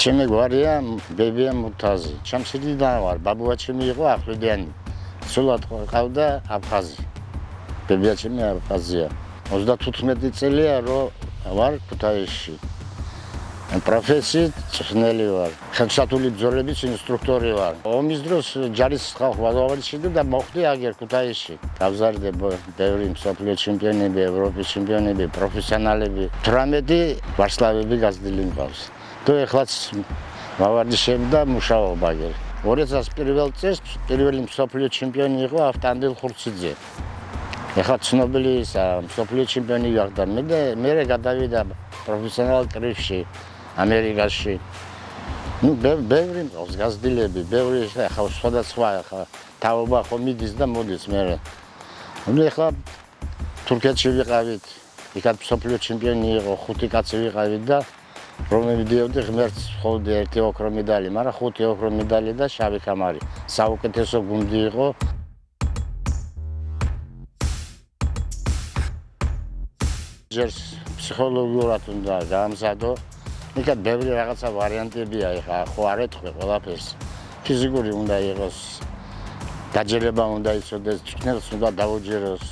ჩემი გვარია ბებია მურთაზი. ჩემსიდიდან ვარ, ბაბუა ჩემი იყო ახლდიანი. სულად ყავდა აფხაზი. ბებია ჩემი აფხაზია. 35 წელია რომ ვარ ქუთაისში. პროფესიით წვნელი ვარ. ხელშეკრულებული ბრძოლების ინსტრუქტორი ვარ. ომის დროს ჯარის ხალხ ვავალიშიდი და მოხდი აგერ ქუთაისში. გავზარდე ბევრი მსოფლიო ჩემპიონები, ევროპის ჩემპიონები, პროფესიონალები. 18 ვარსკვლავები გაზრდილი მყავს. თუ ეხლაც ვავარჯიშებ და მუშაობ აგერ. 2001 წელს პირველი მსოფლიო ჩემპიონი იყო ავტანდელ ხურციძე. ეხლა ცნობილი მსოფლიო ჩემპიონი გახდა. მე გადავიდა პროფესიონალ ტრიფში ამერიკაში. ბევრი მყავს გაზრდილები, ბევრი ახლა სხვადასხვა თაობა ხო მიდის და მოდის მე. ეხლა თურქეთში ვიყავით, იქაც მსოფლიო ჩემპიონი იყო, 5 კაცი ვიყავით და რომ მივიდიოდი ღმერთს ხოვდი 1 ოქრო მედალი, მაგრამ 5 ოქრო მედალი და შავი კამარი. საუკეთესო გუნდი იყო. ჯერს ფსიქოლოგიურად უნდა გაამზადო. იქა ბევრი რაღაცა ვარიანტებია, ეხლა ხო არ ეთქვი ყველაფერს. ფიზიკური უნდა იყოს, დაჯერება უნდა იცოდეს, ჭკნელს უნდა დაუჯეროს.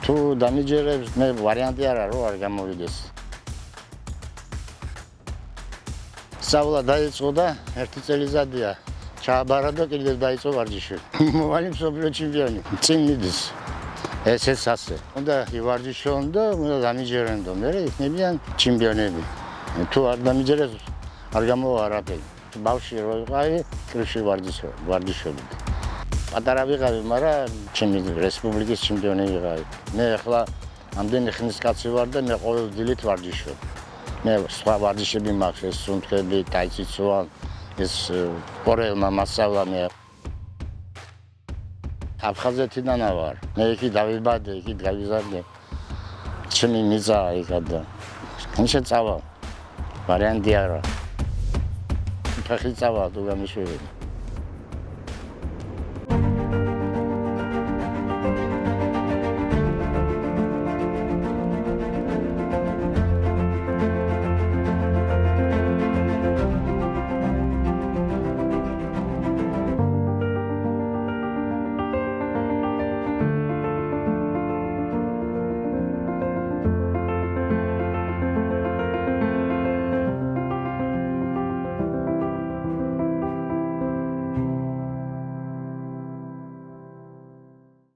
თუ დამიჯერებს, მე ვარიანტი არა რომ არ გამოვიდეს. სწავლა დაიწყო და 1 წელიწადია ჩააბარა და კიდევ დაიწყო ვარჯიში. მოვალი მსოფლიო ჩემპიონი. წინ მიდის. ესეც ასე. უნდა ივარჯიშონ და უნდა დამიჯერონ და მე იქნებიან ჩემპიონები. თუ არ დამიჯერეს, არ გამოვა არაფერი. ბავშვი რო ვიყავი, კრიში ვარჯიშობდი. პატარა ვიყავი, მაგრამ ჩემი რესპუბლიკის ჩემპიონი ვიყავი. მე ახლა ამდენი ხნის კაცი ვარ და მე ყოველ დილით ვარჯიშობ. მე სხვა ვარჯიშები მაქვს, ეს სუნთქები, ტაიციცუა, ეს კორეელმა მასწავლა მე. აფხაზეთიდან ვარ. მე εκεί დავიბადე, εκεί გავიზარდე. ჩემი მიწა იქა და ისე წავა. ვარიანტი არა. ფეხი წავა თუ გამიშვები.